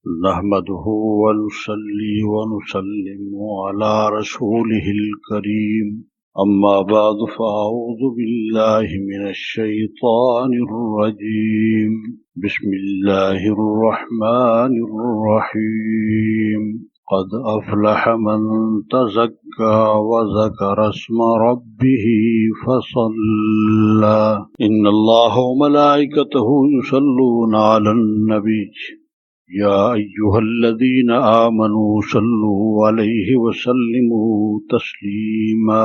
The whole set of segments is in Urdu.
نحمده ونصلي ونسلم على رسوله الكريم أما بعد فأعوذ بالله من الشيطان الرجيم بسم الله الرحمن الرحيم قد أفلح من تزكى وذكر اسم ربه فصلى إن الله وملائكته يصلون على النبي يا أيها الذين آمنوا صلوا عليه وسلموا تسليما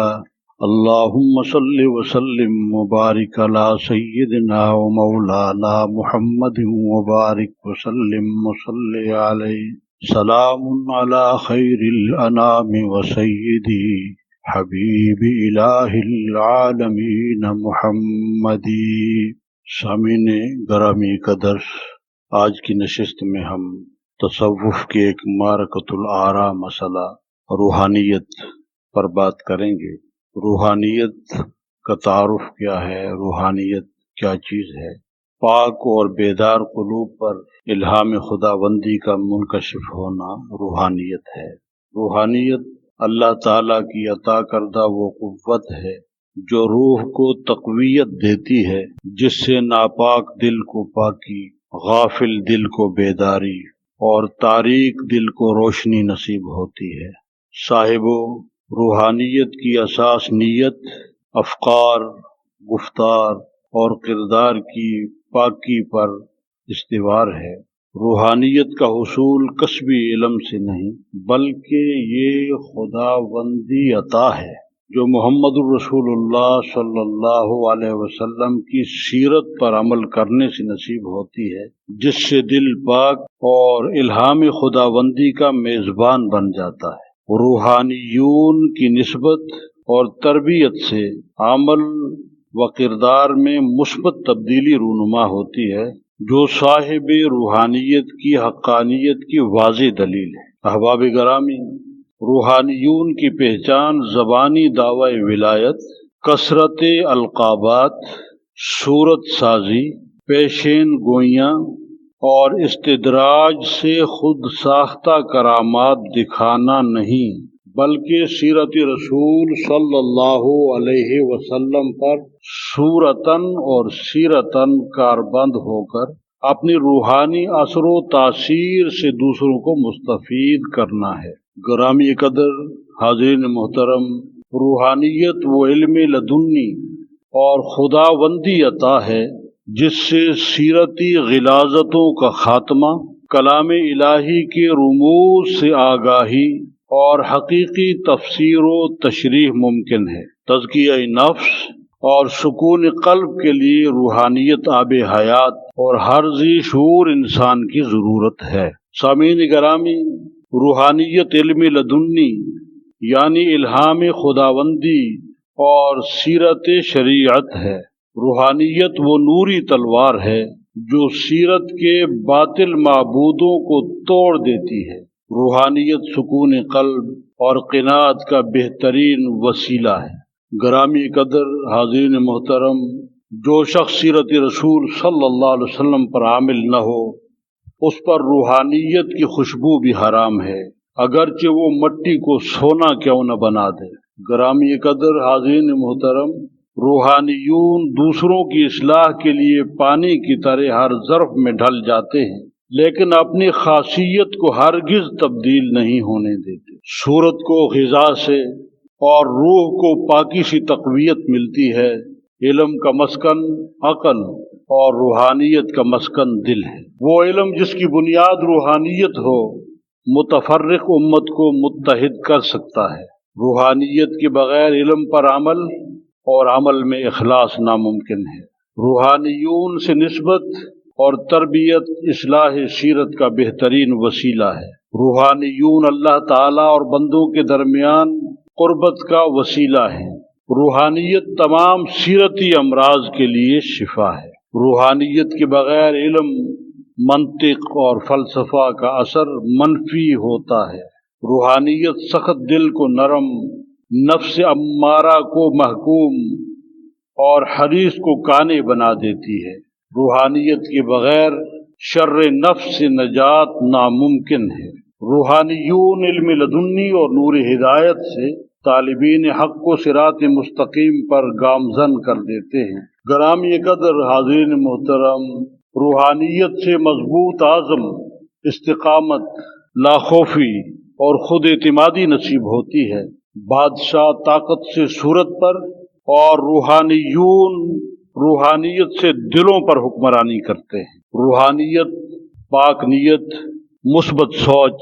اللهم صل وسلم وبارك على سيدنا ومولانا محمد وبارك وسلم وصل عليه سلام على خير الأنام وسيدي حبيب إله العالمين محمدی۔ سامعین گرامی قدر، آج کی نشست میں ہم تصوف کے ایک معرکۃ الآراء مسئلہ روحانیت پر بات کریں گے۔ روحانیت کا تعارف کیا ہے؟ روحانیت کیا چیز ہے؟ پاک اور بیدار قلوب پر الہام خداوندی کا منکشف ہونا روحانیت ہے۔ روحانیت اللہ تعالیٰ کی عطا کردہ وہ قوت ہے جو روح کو تقویت دیتی ہے، جس سے ناپاک دل کو پاکی، غافل دل کو بیداری اور تاریک دل کو روشنی نصیب ہوتی ہے۔ صاحب روحانیت کی اساس نیت، افکار، گفتار اور کردار کی پاکی پر استوار ہے۔ روحانیت کا حصول کسبی علم سے نہیں بلکہ یہ خداوندی عطا ہے جو محمد الرسول اللہ صلی اللہ علیہ وسلم کی سیرت پر عمل کرنے سے نصیب ہوتی ہے، جس سے دل پاک اور الہام خداوندی کا میزبان بن جاتا ہے۔ روحانیون کی نسبت اور تربیت سے عمل و کردار میں مثبت تبدیلی رونما ہوتی ہے، جو صاحب روحانیت کی حقانیت کی واضح دلیل ہے۔ احباب گرامی، روحانیون کی پہچان زبانی دعوی ولایت، کثرت القابات، صورت سازی، پیشین گوئیاں اور استدراج سے خود ساختہ کرامات دکھانا نہیں بلکہ سیرت رسول صلی اللہ علیہ وسلم پر صورتاً اور سیرتاً کاربند ہو کر اپنی روحانی اثر و تاثیر سے دوسروں کو مستفید کرنا ہے۔ گرامی قدر حاضرین محترم، روحانیت وہ علم لدنی اور خداوندی عطا ہے جس سے سیرتی غلاظتوں کا خاتمہ، کلام الہی کے رموز سے آگاہی اور حقیقی تفسیر و تشریح ممکن ہے۔ تزکیہ نفس اور سکون قلب کے لیے روحانیت آب حیات اور ہر ذی شعور انسان کی ضرورت ہے۔ سامعین گرامی، روحانیت علم لدنی یعنی الہام خداوندی اور سیرت شریعت ہے۔ روحانیت وہ نوری تلوار ہے جو سیرت کے باطل معبودوں کو توڑ دیتی ہے۔ روحانیت سکون قلب اور قناعت کا بہترین وسیلہ ہے۔ گرامی قدر حاضرین محترم، جو شخص سیرت رسول صلی اللہ علیہ وسلم پر عامل نہ ہو، اس پر روحانیت کی خوشبو بھی حرام ہے، اگرچہ وہ مٹی کو سونا کیوں نہ بنا دے۔ گرامی قدر حاضرین محترم، روحانیون دوسروں کی اصلاح کے لیے پانی کی طرح ہر ظرف میں ڈھل جاتے ہیں، لیکن اپنی خاصیت کو ہرگز تبدیل نہیں ہونے دیتے۔ صورت کو غذا سے اور روح کو پاکی سی تقویت ملتی ہے۔ علم کا مسکن عقل اور روحانیت کا مسکن دل ہے۔ وہ علم جس کی بنیاد روحانیت ہو، متفرق امت کو متحد کر سکتا ہے۔ روحانیت کے بغیر علم پر عمل اور عمل میں اخلاص ناممکن ہے۔ روحانیون سے نسبت اور تربیت اصلاح سیرت کا بہترین وسیلہ ہے۔ روحانیون اللہ تعالیٰ اور بندوں کے درمیان قربت کا وسیلہ ہے۔ روحانیت تمام سیرتی امراض کے لیے شفا ہے۔ روحانیت کے بغیر علم، منطق اور فلسفہ کا اثر منفی ہوتا ہے۔ روحانیت سخت دل کو نرم، نفس امارہ کو محکوم اور حدیث کو کانے بنا دیتی ہے۔ روحانیت کے بغیر شر نفس سے نجات ناممکن ہے۔ روحانیون علم لدنی اور نور ہدایت سے طالبین حق کو صراط مستقیم پر گامزن کر دیتے ہیں۔ گرامی قدر حاضرین محترم، روحانیت سے مضبوط عزم، استقامت، لاخوفی اور خود اعتمادی نصیب ہوتی ہے۔ بادشاہ طاقت سے صورت پر اور روحانیون روحانیت سے دلوں پر حکمرانی کرتے ہیں۔ روحانیت پاک نیت، مثبت سوچ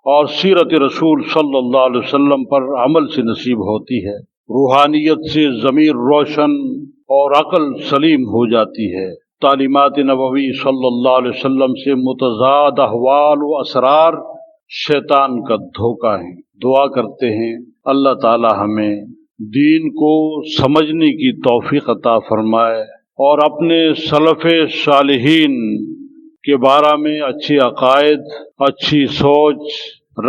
اور سیرت رسول صلی اللہ علیہ وسلم پر عمل سے نصیب ہوتی ہے۔ روحانیت سے ضمیر روشن اور عقل سلیم ہو جاتی ہے۔ تعلیمات نبوی صلی اللہ علیہ وسلم سے متضاد احوال و اسرار شیطان کا دھوکہ ہے۔ دعا کرتے ہیں اللہ تعالی ہمیں دین کو سمجھنے کی توفیق عطا فرمائے اور اپنے سلف صالحین کے بارے میں اچھے عقائد، اچھی سوچ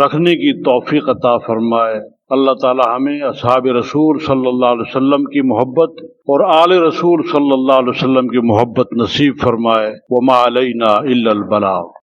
رکھنے کی توفیق عطا فرمائے۔ اللہ تعالی ہمیں اصحاب رسول صلی اللہ علیہ وسلم کی محبت اور آل رسول صلی اللہ علیہ وسلم کی محبت نصیب فرمائے۔ وما علینا الا البلاغ۔